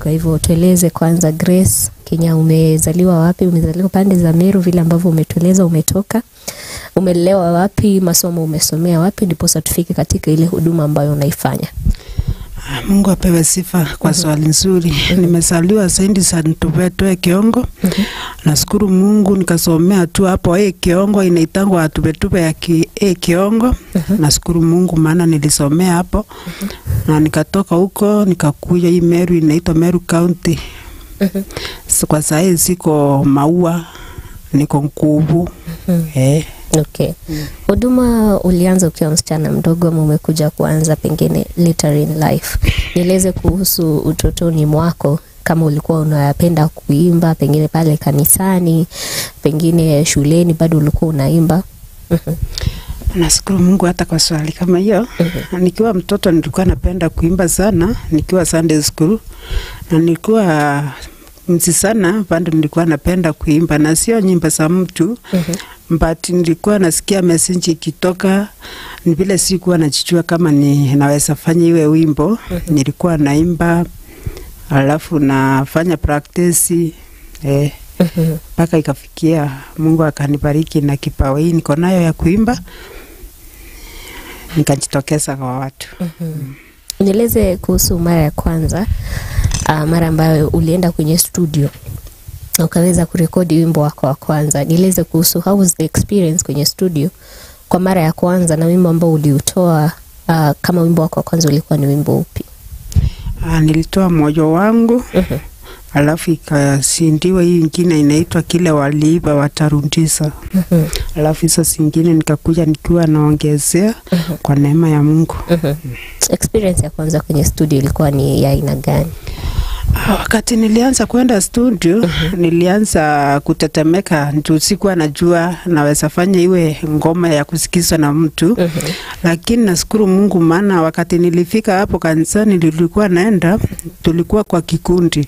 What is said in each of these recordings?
Kwa hivyo tueleze kwanza Grace, Kenya umezaliwa wapi? Umezaliwa pande za Meru vile ambavyo umetueleza umetoka. Umelelewa wapi? Masomo umesomea wapi ndipo tufike katika ile huduma ambayo unaifanya? Mungu apewe sifa kwa swali nzuri. Nimezaliwa St. Tubetwe Kiongo. Nashukuru Mungu nikasomea tu hapo Kiongo, inaitangwa Tubetwe ya Kiongo. Nashukuru Mungu maana nilisomea hapo. Na nikatoka huko nikakuja hii Meru, inaitwa Meru County. Kwa sasa siko Maua, niko Nkubu. Okay. Huduma ulianza ukiwa msichana mdogo ama umekuja kuanza pengine later in life? Nieleze kuhusu utotoni mwako, kama ulikuwa unapenda kuimba pengine pale kanisani, pengine shuleni bado ulikuwa unaimba. Nashukuru Mungu hata kwa swali kama hiyo. Nikiwa mtoto nilikuwa napenda kuimba sana, nikiwa Sunday school. Na nilikuwa sana bado nilikuwa napenda kuimba, na sio nyimbo za mtu. But nilikuwa nasikia message ikitoka, ni vile sikuwa najichua kama naweza fanya iwe wimbo. Nilikuwa naimba, alafu nafanya practice mpaka ikafikia Mungu akanibariki na kipawa hii niko nayo ya kuimba, nikajitokeza kwa watu. Nieleze kuhusu mara ya kwanza, mara ambayo ulienda kwenye studio ukaweza kurekodi wimbo wako wa kwanza. Nieleze kuhusu how was the experience kwenye studio kwa mara ya kwanza, na wimbo ambao uliutoa, kama wimbo wako wa kwanza ulikuwa ni wimbo upi? Nilitoa Moyo Wangu. Alafu ikasindiwa hii nyingine inaitwa Kile Waliiba Watarudisha. Alafu hizo zingine nikakuja nikiwa naongezea kwa neema ya Mungu. Experience ya kwanza kwenye studio ilikuwa ni ya aina gani? Wakati nilianza kwenda studio, nilianza kutetemeka, ndio sikuwa najua naweza fanya iwe ngoma ya kusikizwa na mtu. Lakini nashukuru Mungu maana wakati nilifika hapo kanisani nilikuwa naenda, tulikuwa kwa kikundi.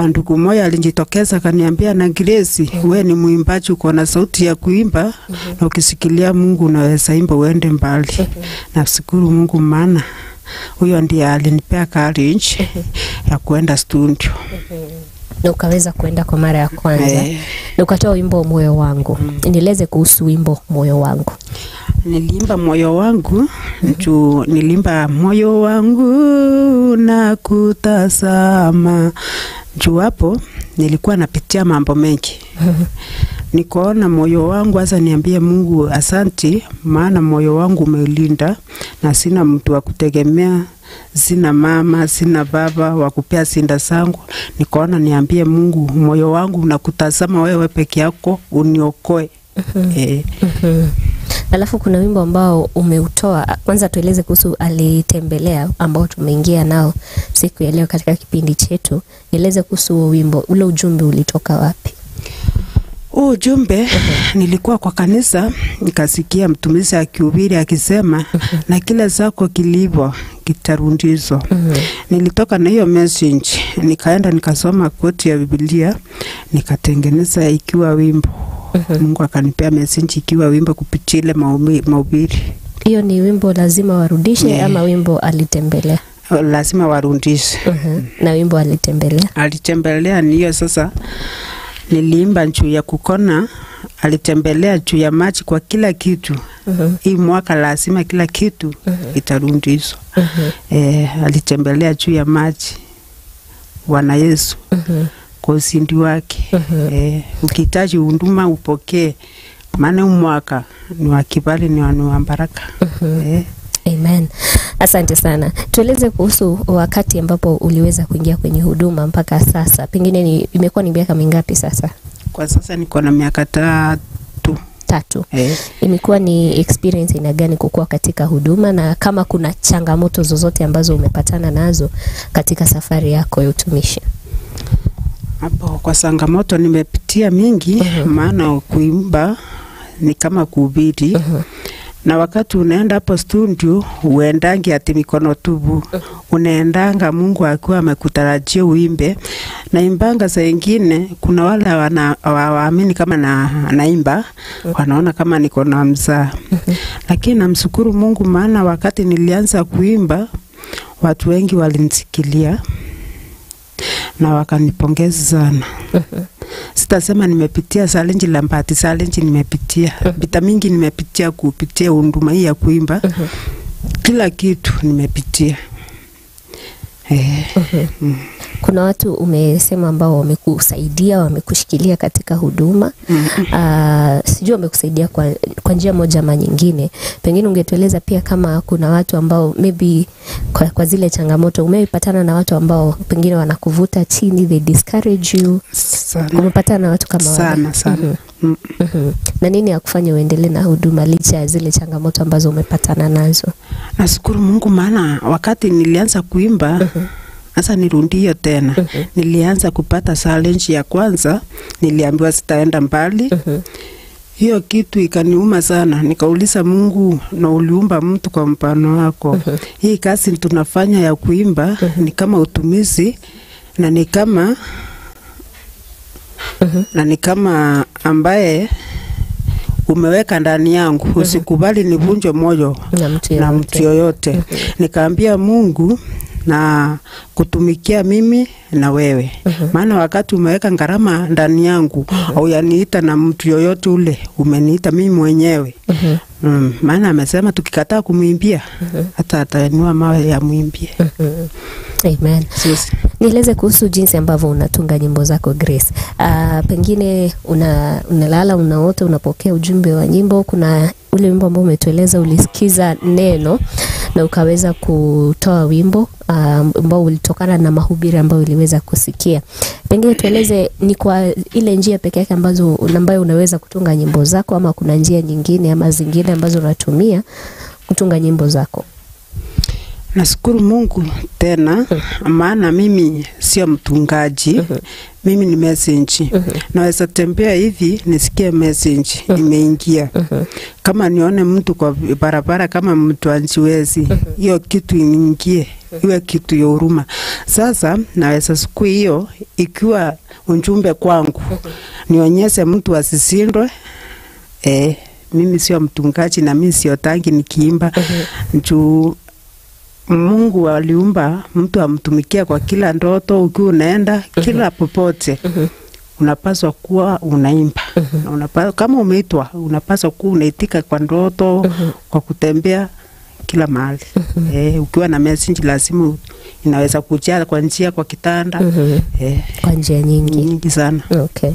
Ndugu mmoja alijitokeza akaniambia, na Grace, wewe ni mwimbaji, uko na sauti ya kuimba, na ukisikilia Mungu unaweza imba uende mbali. Nashukuru Mungu maana huyo ndiye alinipea courage ya kuenda studio. Na ukaweza kuenda kwa mara ya kwanza. Na ukatoa wimbo Moyo Wangu. Nieleze kuhusu wimbo Moyo Wangu. Nilimba Moyo Wangu, nilimba Moyo Wangu na kutazama. Hapo nilikuwa napitia mambo mengi. Nikaona moyo wangu sasa niambie Mungu asanti, maana moyo wangu umeulinda na sina mtu wa kutegemea, sina mama, sina baba wa kupea sinda zangu. Nikaona niambie Mungu, moyo wangu unakutazama wewe peke yako, uniokoe. Alafu kuna wimbo ambao umeutoa, kwanza tueleze kuhusu Alitembelea ambao tumeingia nao siku ya leo katika kipindi chetu. Nieleze kuhusu wimbo, ule ujumbe ulitoka wapi? Ujumbe nilikuwa kwa kanisa, nikasikia mtumishi akihubiri akisema na kila zako kilivyo kitarudishwa. Nilitoka na hiyo message, nikaenda nikasoma koti ya Biblia, nikatengeneza ikiwa wimbo. Mungu akanipea message ikiwa wimbo kupitia ile mahubiri. Hiyo ni wimbo lazima warudishe ama wimbo Alitembelea? Lazima warudishe. Na wimbo Alitembelea ni hiyo sasa. Niliimba juu ya kukona, alitembelea juu ya maji kwa kila kitu. Hii mwaka lazima kila kitu itarudishwa. Alitembelea juu ya maji Bwana Yesu kwa ushindi wake. Ukihitaji huduma upokee, maana mwaka ni wa kibali, ni wa baraka. Amen. Asante sana. Tueleze kuhusu wakati ambapo uliweza kuingia kwenye huduma mpaka sasa. Pengine imekuwa ni miaka mingapi sasa? Kwa sasa niko na miaka 3. Imekuwa ni experience ina gani kukua katika huduma, na kama kuna changamoto zozote ambazo umepatana nazo katika safari yako ya utumishi? Hapo kwa changamoto nimepitia mingi, maana kuimba ni kama kuhubiri. Na wakati unaenda hapo studio, uendangi ati mikono tubu. Unaendanga Mungu akiwa amekutarajia uimbe. Na imbanga saa nyingine kuna wale hawaamini kama naimba, wanaona kama niko na mzaa. Lakini namshukuru Mungu maana wakati nilianza kuimba, watu wengi walinisikilia. na wakanipongeza sana. Sitasema nimepitia challenge la mbati, challenge nimepitia. Vita mingi nimepitia kupitia huduma hii ya kuimba. Kila kitu nimepitia. Kuna watu umesema ambao wamekusaidia, wamekushikilia katika huduma. Sijui wamekusaidia kwa njia moja ama nyingine. Pengine ungetueleza pia kama kuna watu ambao maybe kwa zile changamoto umepatana na watu ambao pengine wanakuvuta chini, they discourage you. Umepatana na watu kama sana sana. Na nini ya kufanya uendelee na huduma licha ya zile changamoto ambazo umepatana nazo? Nashukuru Mungu, maana wakati nilianza kuimba sasa nirudie tena. Nilianza kupata challenge ya kwanza, niliambiwa sitaenda mbali. Hiyo kitu ikaniuma sana. Nikauliza Mungu, na uliumba mtu kwa mfano wako. Hii kazi tunafanya ya kuimba ni kama utumizi na ni kama ambaye umeweka ndani yangu. Usikubali nivunjwe moyo na mtu yoyote. Nikaambia Mungu na kutumikia mimi na wewe. Maana wakati umeweka gharama ndani yangu, au yaniita na mtu yoyote ule, umeniita mimi mwenyewe. Maana amesema tukikataa kumuimbia, hata atainua mawe ya muimbie. Amen. Nieleze kuhusu jinsi ambavyo unatunga nyimbo zako Grace. Pengine unalala, unaota, unapokea ujumbe wa nyimbo. Kuna ule wimbo ambao umetueleza ulisikiza neno na ukaweza kutoa wimbo ambao ulitokana na mahubiri ambayo uliweza kusikia. Pengine tueleze ni kwa ile njia pekee yake ambayo unaweza kutunga nyimbo zako, ama kuna njia nyingine ama zingine ambazo unatumia kutunga nyimbo zako? Nashukuru Mungu tena, maana mimi sio mtungaji. Mimi ni message. Naweza tembea hivi nisikie message imeingia. Kama nione mtu kwa barabara kama mtu anjiwezi, hiyo kitu iningie, iwe kitu ya huruma. Sasa naweza siku hiyo ikiwa ujumbe kwangu, nionyeshe mtu asisindwe. Mimi sio mtungaji na mimi sio tangi nikiimba. Mungu aliumba mtu amtumikia kwa kila ndoto. Ukiwa unaenda kila popote, unapaswa kuwa unaimba. Kama umeitwa, unapaswa kuwa unaitika kwa ndoto, kwa kutembea kila mahali. Ukiwa na message lazima inaweza kujia kwa njia, kwa kitanda. Kwa njia nyingi sana. Okay.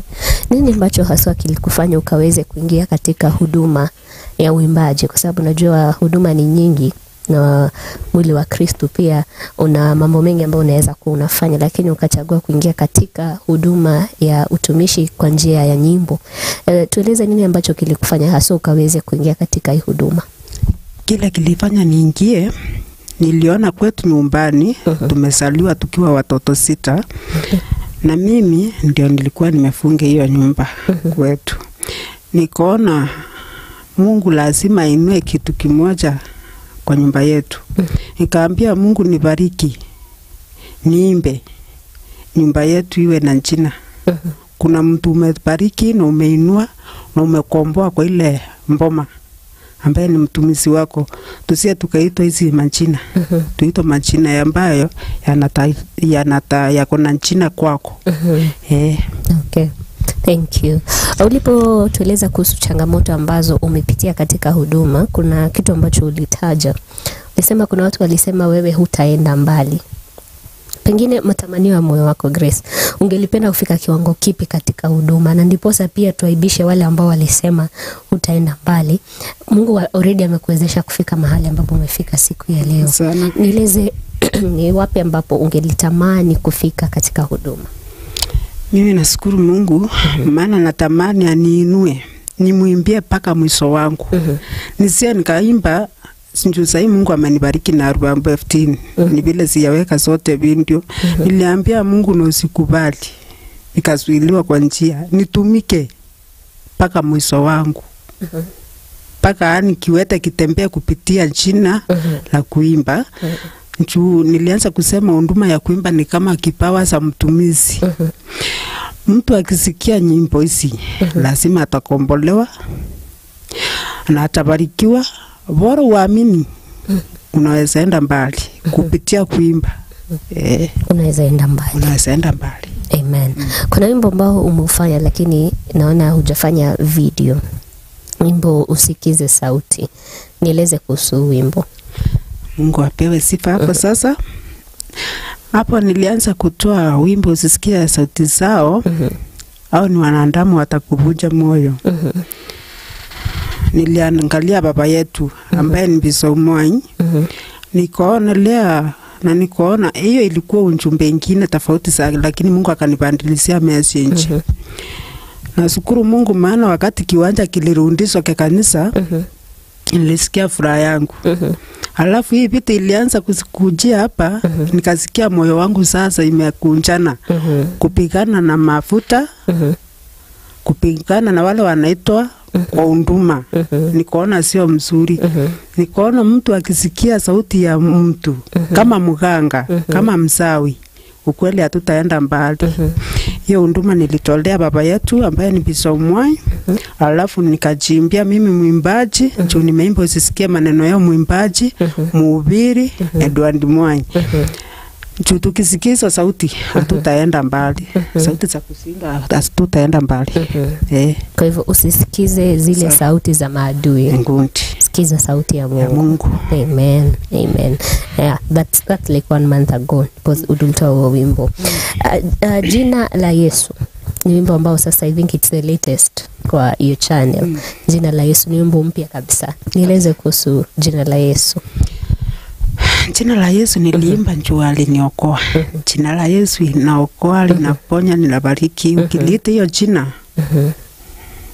Nini ambacho haswa kilikufanya ukaweze kuingia katika huduma ya uimbaji? Kwa sababu najua huduma ni nyingi na mwili wa Kristo pia una mambo mengi ambayo unaweza kuwa unafanya, lakini ukachagua kuingia katika huduma ya utumishi kwa njia ya nyimbo. Tueleze nini ambacho kilikufanya hasa ukaweze kuingia katika hii huduma? Kile kilifanya niingie, niliona kwetu nyumbani tumesaliwa tukiwa watoto 6. Na mimi ndio nilikuwa nimefunga hiyo nyumba kwetu. Nikaona Mungu lazima ainue kitu kimoja kwa nyumba yetu. Nikaambia Mungu, nibariki, niimbe, nyumba yetu iwe na jina. Kuna mtu umebariki na umeinua na umekomboa kwa ile mboma ambaye ni mtumishi wako. Tusie tukaitwa hizi majina. Tuitwa majina ambayo yako na jina kwako. Okay. Thank you. Ulipotueleza kuhusu changamoto ambazo umepitia katika huduma, kuna kitu ambacho ulitaja. Ulisema kuna watu walisema wewe hutaenda mbali. Pengine matamanio ya moyo wako Grace, ungelipenda kufika kiwango kipi katika huduma? Na ndiposa pia tuaibishe wale ambao walisema hutaenda mbali. Mungu already amekuwezesha kufika mahali ambapo umefika siku ya leo. Nieleze ni wapi ambapo ungelitamani kufika katika huduma? Mimi nashukuru Mungu, maana natamani aniinue, nimuimbie paka mwisho wangu. Nisia nikaimba, sinjuu sahi Mungu amenibariki na 15. Ni vile siyaweka zote video. Niliambia Mungu na usikubali nikazuiliwa kwa njia, nitumike paka mwisho wangu. Paka kiwete kitembea kupitia jina la kuimba. Nilianza kusema huduma ya kuimba ni kama kipawa za mtumizi. Mtu akisikia nyimbo hizi lazima atakombolewa na atabarikiwa. Bora uamini, unaweza enda mbali kupitia kuimba. unaweza enda mbali. Unaweza enda mbali. Amen. Kuna wimbo ambao umeufanya lakini naona hujafanya video. Wimbo Usikize Sauti. Nieleze kuhusu wimbo. Mungu apewe sifa hapo sasa. Hapo nilianza kutoa wimbo Usisikie Sauti Zao. Au ni wanadamu watakuvunja moyo. Niliangalia baba yetu ambaye ni Bishop Mwai. Nikaonelea na nikaona hiyo ilikuwa ujumbe mwingine tofauti sana, lakini Mungu akanibadilishia message. Nashukuru Mungu maana wakati kiwanja kilirudishwa kwa kanisa, nilisikia furaha yangu. Alafu hii vitu ilianza kujia hapa, nikasikia moyo wangu sasa imekunjana. Kupigana na mafuta, kupigana na wale wanaitwa kwa unduma. Nikaona sio mzuri. Nikaona mtu akisikia sauti ya mtu kama mganga, kama msawi, ukweli hatutaenda mbali. Hiyo unduma nilitolea baba yetu ambaye ni Bishop Mwai. Alafu nikajimbia mimi mwimbaji, juu nimeimba Usisikie maneno ya mwimbaji, mhubiri Edward Mwai. Juu tukisikiza sauti hatutaenda mbali. Sauti za kusinga hatutaenda mbali. Kwa hivyo usisikize zile sauti za maadui. Sikiza sauti ya Mungu. Amen. Amen. Yeah, that's like 1 month ago because udulitoa wimbo. Jina la Yesu ni wimbo ambao sasa I think it's the latest kwa your channel. Jina la Yesu ni wimbo mpya kabisa. Nieleze kuhusu jina la Yesu. Jina la Yesu niliimba juu aliniokoa. Jina la Yesu linaokoa, linaponya, linabariki. Ukiliita hiyo jina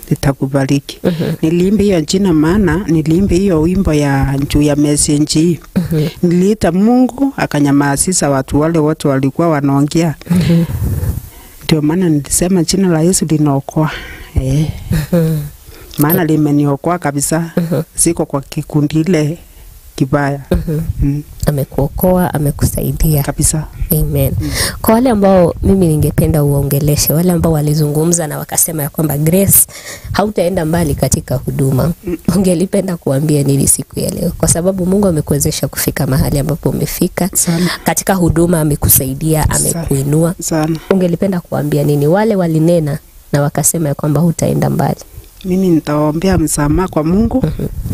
litakubariki. Niliimba hiyo jina maana niliimba hiyo wimbo ya juu ya message. Niliita Mungu akanyamazisha watu wale wote walikuwa wanaongea. Ndio maana nilisema jina la Yesu linaokoa. Maana limeniokoa kabisa. Siko kwa kikundi ile kibaya. Amekuokoa, amekusaidia kabisa. Amen. Kwa wale ambao mimi ningependa uongeleshe, wale ambao walizungumza na wakasema ya kwamba Grace hautaenda mbali katika huduma, ungelipenda kuambia nini siku ya leo? Kwa sababu Mungu amekuwezesha kufika mahali ambapo umefika. Katika huduma amekusaidia, amekuinua. Ungelipenda kuambia nini wale walinena na wakasema ya kwamba hutaenda mbali? Mimi nitaombea msamaha kwa Mungu.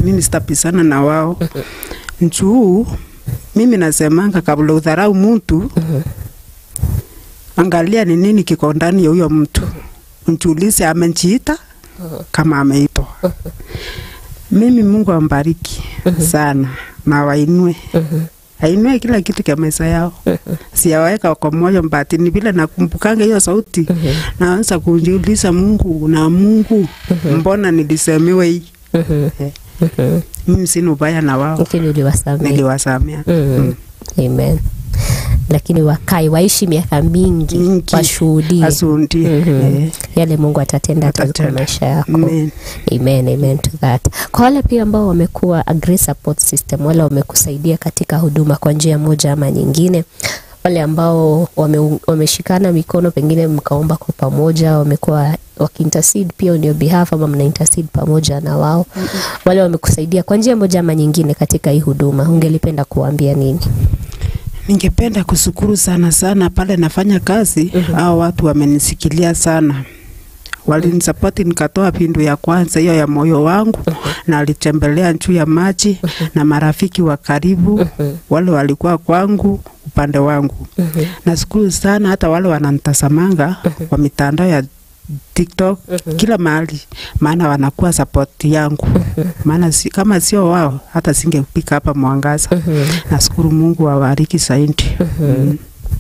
Mimi sitapisana na wao. Njuu mimi nasemanga kabla udharau mtu, angalia ni nini kiko ndani ya huyo mtu. Mjulize amejiita kama ameitwa. Mimi Mungu ambariki sana na wainue. Ainue kila kitu kwa maisha yao. Siaweka kwa moyo mbati, ni vile nakumbukanga hiyo sauti. Naanza kujiuliza Mungu, na Mungu mbona nilisemewa hii? Mimi sina ubaya na wao. Lakini niliwasamea. Amen. Lakini wakai waishi miaka mingi washuhudie yale Mungu atatenda katika maisha yako. Amen. Amen to that. Kwa wale pia ambao wamekuwa a Grace support system, wale wamekusaidia katika huduma kwa njia moja ama nyingine, wale ambao wameshikana mikono, pengine mkaomba kwa pamoja, wamekuwa wakintercede pia on your behalf ama mna intercede pamoja na wao, wale wamekusaidia kwa njia moja ama nyingine katika hii huduma, ungelipenda kuambia nini? Ningependa kushukuru sana pale nafanya kazi. Hao watu wamenisikilia sana. Walinisupport, nikatoa pindu ya kwanza hiyo ya moyo wangu, na alitembelea juu ya maji, na marafiki wa karibu wale walikuwa kwangu upande wangu. Nashukuru sana hata wale wananitasamanga kwa mitandao ya TikTok kila mahali, maana wanakuwa support yangu. Maana kama sio wao hata singepika hapa Mwangaza. Nashukuru Mungu awabariki zaidi.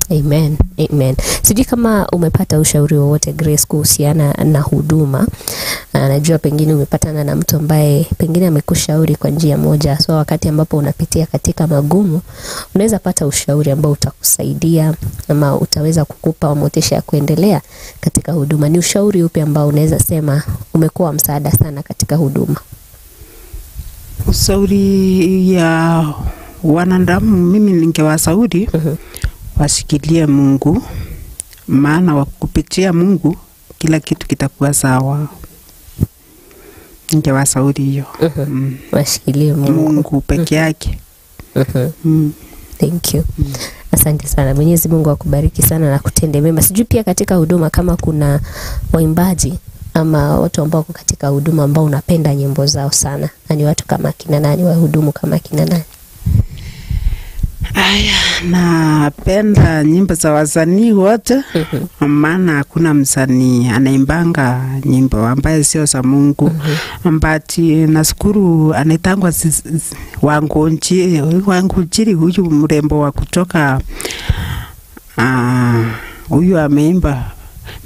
Amen. Amen. Sijui kama umepata ushauri wowote Grace kuhusiana na huduma. Najua pengine umepatana na mtu ambaye pengine amekushauri kwa njia moja. So wakati ambapo unapitia katika magumu, unaweza pata ushauri ambao utakusaidia ama utaweza kukupa motisha ya kuendelea katika huduma. Ni ushauri upi ambao unaweza sema umekuwa msaada sana katika huduma? Ushauri ya wanadamu mimi ningewashauri wasikilie Mungu, maana wakupitia Mungu kila kitu kitakuwa sawa. Ningewashauri hiyo. Washikilie Mungu peke yake. Thank you. Asante sana. Mwenyezi Mungu akubariki sana na kutende mema. Sijui pia katika huduma kama kuna waimbaji ama watu ambao wako katika huduma ambao unapenda nyimbo zao sana. Na ni watu kama kina nani, wahudumu kama kina nani? Napenda nyimbo za wasanii wote. Maana hakuna msanii anaimbanga nyimbo ambaye sio za Mungu. But nashukuru anaitangwa Wangujiri, huyu mrembo wa kutoka huyu ameimba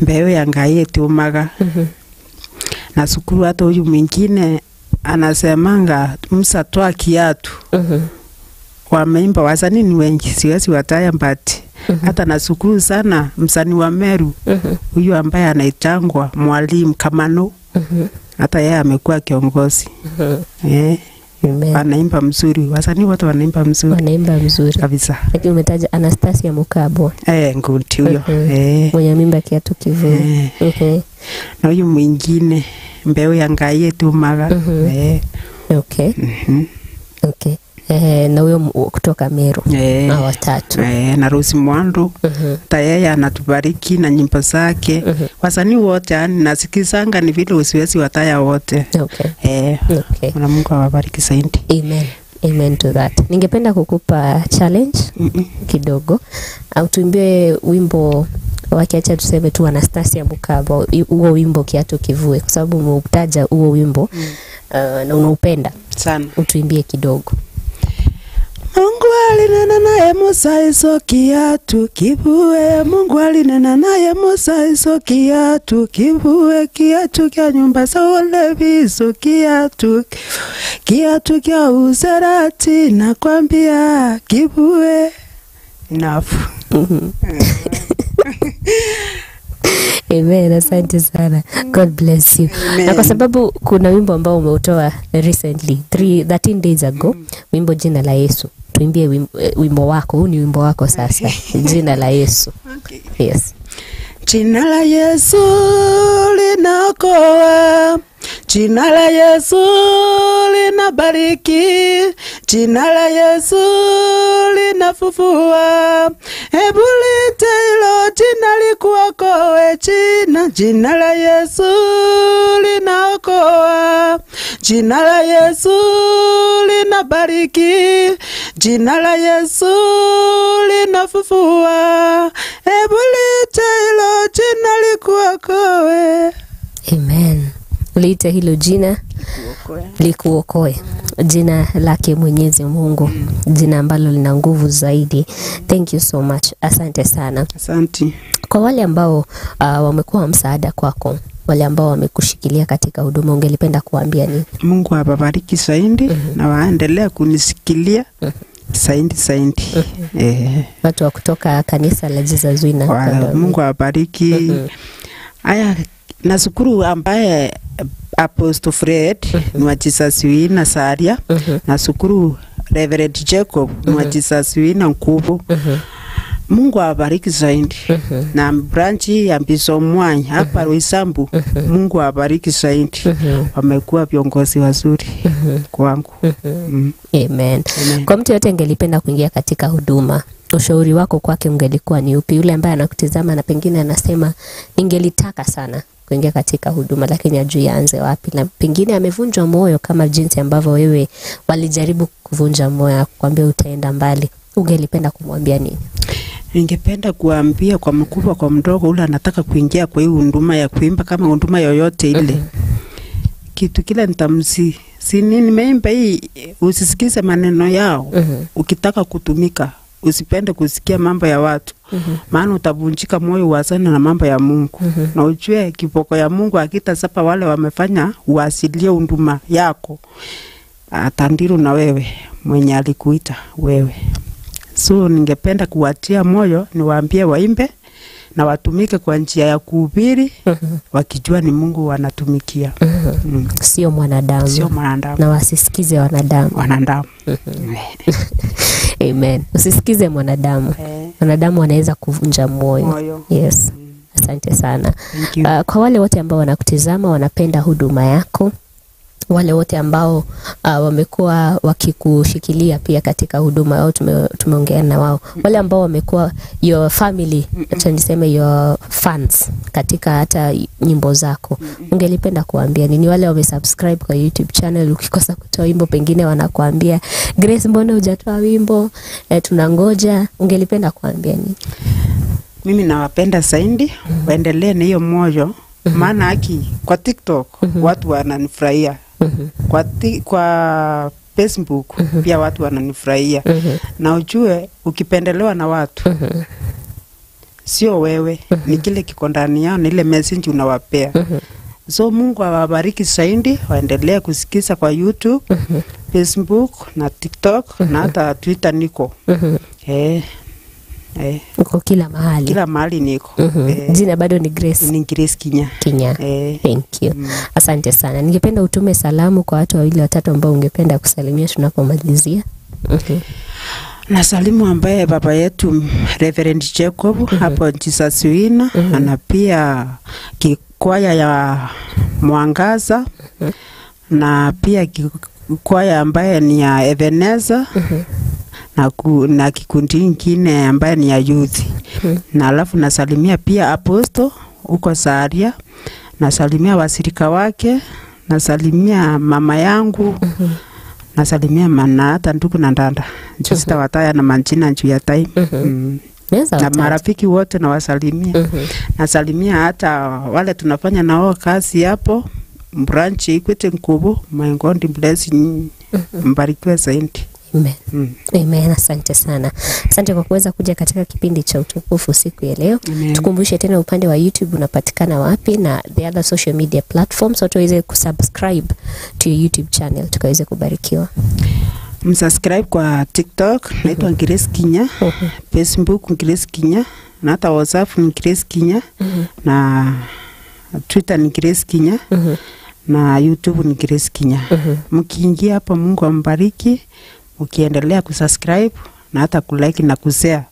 Mbeo ya Ngai Tumaga. Nashukuru hata huyu mwingine anasemanga Musa toa kiatu. Wameimba wasanii ni wengi, siwezi wataya, but hata nashukuru sana msanii wa Meru huyu ambaye anaitangwa Mwalimu Kamano. Hata yeye amekuwa kiongozi. Anaimba mzuri. Wasanii wote wanaimba mzuri. Wanaimba mzuri kabisa. Lakini umetaja Anastasia Mukabo. Nguti huyo. Mwenye mimba kiatu kivu. Na huyu mwingine Mbeo ya Ngai Tumaga. Okay. Okay. Na huyo kutoka Meru. Watatu. Na Rose Mwandu. Tayeye anatubariki na nyimbo zake. Wasanii wote yani nasikizanga ni vile usiwezi wataya wote. Okay. Na Mungu awabariki zaidi. Amen. Amen to that. Ningependa kukupa challenge kidogo. Au tuimbie wimbo wakiacha tuseme tu Anastasia Mukabo, huo wimbo Kiatu Kivue, kwa sababu umeutaja huo wimbo na unaupenda sana. Utuimbie kidogo. Mungu alinena naye Musa, hizo kiatu kivue. Mungu alinena naye Musa, hizo kiatu kivue. Kiatu kia nyumba za Ulevi, hizo kiatu kia Uzerati, nakwambia kivue. Enough. Amen, asante sana. God bless you. Na kwa sababu kuna wimbo ambao umeutoa recently 13 days ago, wimbo Jina la Yesu. Tuimbie wimbo wako. Huu ni wimbo wako sasa. Jina la Yesu. Yes. Jina la Yesu linaokoa. Jina la Yesu linabariki. Jina la Yesu linafufua. Hebu lite hilo jina likuokoe. Jina la Yesu linaokoa. Jina la Yesu linabariki. Jina la Yesu linafufua. Hebu lite hilo jina likuokoe. Amen. Liite hilo jina likuokoe. Jina lake Mwenyezi Mungu. Jina ambalo lina nguvu zaidi. Thank you so much. Asante sana. Asante. Kwa wale ambao wamekuwa msaada kwako, wale ambao wamekushikilia katika huduma, ungelipenda kuambia nini? Mungu awabariki zaidi na waendelee kunisikilia zaidi. Watu wa kutoka kanisa la Jesus Wina. Mungu awabariki. Aya, nashukuru ambaye Apostle Fred ni wa Jesus Wina Saria. Nashukuru Reverend Jacob ni wa Jesus Wina Nkubu. Mungu awabariki zaidi. Na branchi ya Mbiso Mwanya hapa Roysambu. Mungu awabariki zaidi. Wamekuwa viongozi wazuri kwangu. Amen. Kwa mtu yote angelipenda kuingia katika huduma, ushauri wako kwake ungelikuwa ni upi? Yule ambaye anakutizama na pengine anasema ningelitaka sana kuingia katika huduma lakini hajui aanze wapi, na pengine amevunjwa moyo kama jinsi ambavyo wewe walijaribu kuvunja moyo kukwambia utaenda mbali, ungelipenda kumwambia nini? Ningependa kuambia kwa mkubwa kwa mdogo ule anataka kuingia kwa hii huduma ya kuimba kama huduma yoyote ile. Kitu kile nitamsi nimeimba hii, usisikize maneno yao. Ukitaka kutumika usipende kusikia mambo ya watu. Maana utavunjika moyo uasane na mambo ya Mungu. Na ujue kiboko ya Mungu hakitasapa wale wamefanya uasilie huduma yako. Atandiru na wewe mwenye alikuita wewe. So ningependa kuwatia moyo, niwaambie waimbe na watumike kwa njia ya kuhubiri, wakijua ni Mungu wanatumikia. Sio mwanadamu. Sio mwanadamu. Na wasisikize wanadamu. Amen. Usisikize mwanadamu. Wanadamu wanaweza kuvunja moyo. Yes. Asante sana. Kwa wale wote ambao wanakutizama wanapenda huduma yako, wale wote ambao wamekuwa wakikushikilia pia katika huduma yao, tumeongea na wao, wale ambao wamekuwa your family, acha niseme your fans katika hata nyimbo zako, ungelipenda kuambia nini? Wale wamesubscribe kwa YouTube channel, ukikosa kutoa wimbo pengine wanakuambia Grace, mbona hujatoa wimbo, tunangoja, ungelipenda kuambia nini? Mimi nawapenda zaidi, waendelee na hiyo moyo, maana haki kwa TikTok watu wananifurahia. Kwa Facebook pia watu wananifurahia. Na ujue ukipendelewa na watu sio wewe, ni kile kiko ndani yao, ile message unawapea. So Mungu awabariki zaidi, waendelee kusikiza kwa YouTube, Facebook na TikTok na hata Twitter niko. Uko kila mahali. Kila mahali niko. Jina bado ni Grace. Ni Grace Kinya. Thank you. Asante sana. Ningependa utume salamu kwa watu wawili watatu ambao ungependa kusalimia tunapomalizia. Na salimu ambaye baba yetu Reverend Jacob hapo Jesus Wina, na pia kikwaya ya Mwangaza, na pia kikwaya ambaye ni ya Ebenezer, na kikundi kingine ambaye ni ya youth. Na alafu nasalimia pia Apostle uko Saria, nasalimia wasirika wake, nasalimia mama yangu, nasalimia hata ndugu na dada. Sita wataya na manjina juu ya time. Na marafiki wote na wasalimia. Nasalimia hata wale tunafanya nao kazi hapo branch Equity Nkubu. My God bless you. Mbarikiwe zaidi. Amen. Amen. Asante sana. Asante kwa kuweza kuja katika kipindi cha utukufu siku ya leo. Tukumbushe tena upande wa YouTube unapatikana wapi na the other social media platforms, so tuweze kusubscribe to your YouTube channel tukaweze kubarikiwa. Msubscribe kwa TikTok naitwa Grace Kinya, Facebook Grace Kinya, na hata WhatsApp ni Grace Kinya, na Twitter ni Grace Kinya, na YouTube ni Grace Kinya. Mkiingia hapa Mungu ambariki, ukiendelea kusubscribe na hata kulike na kushare.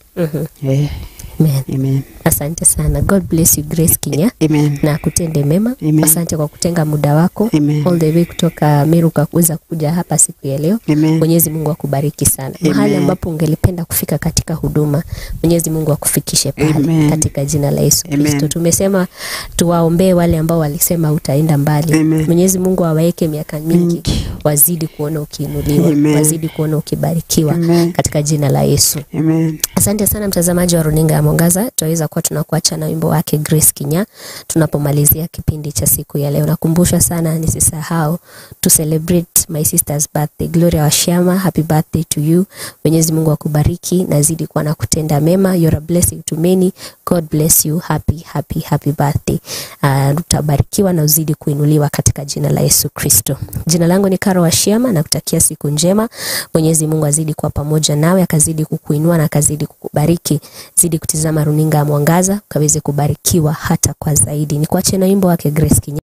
Amen. Amen. Asante sana. God bless you Grace Kinya. Amen. Na kutende mema. Amen. Asante kwa kutenga muda wako. Amen. All the way kutoka Meru kuweza kuja hapa siku ya leo. Amen. Mwenyezi Mungu akubariki sana. Amen. Mahali ambapo ungelipenda kufika katika huduma, Mwenyezi Mungu akufikishe pale. Amen. Katika jina la Yesu Amen. Kristo. Tumesema tuwaombee wale ambao walisema utaenda mbali. Amen. Mwenyezi Mungu awaeke miaka mingi, wazidi kuona ukiinuliwa, Amen. wazidi kuona ukibarikiwa. Amen. Katika jina la Yesu. Amen. Asante sana mtazamaji wa Runinga ya Mwangaza. Tutaweza kuwa tunakuacha na wimbo wake Grace Kinya tunapomalizia kipindi cha siku ya leo. Nakumbusha sana nisisahau to celebrate my sister's birthday, Gloria Washama. Happy birthday to you. Mwenyezi Mungu akubariki na zidi kuwa na kutenda mema. You're a blessing to many. God bless you. Happy birthday. Utabarikiwa na uzidi kuinuliwa katika jina la Yesu Kristo. Jina langu ni Karo Washama na kutakia siku njema. Mwenyezi Mungu azidi kuwa pamoja nawe, akazidi kukuinua na akazidi kukubariki. Zidi kutizama Runinga ya Mwangaza ukaweze kubarikiwa hata kwa zaidi. Nikuache na wimbo wake Grace Kinya.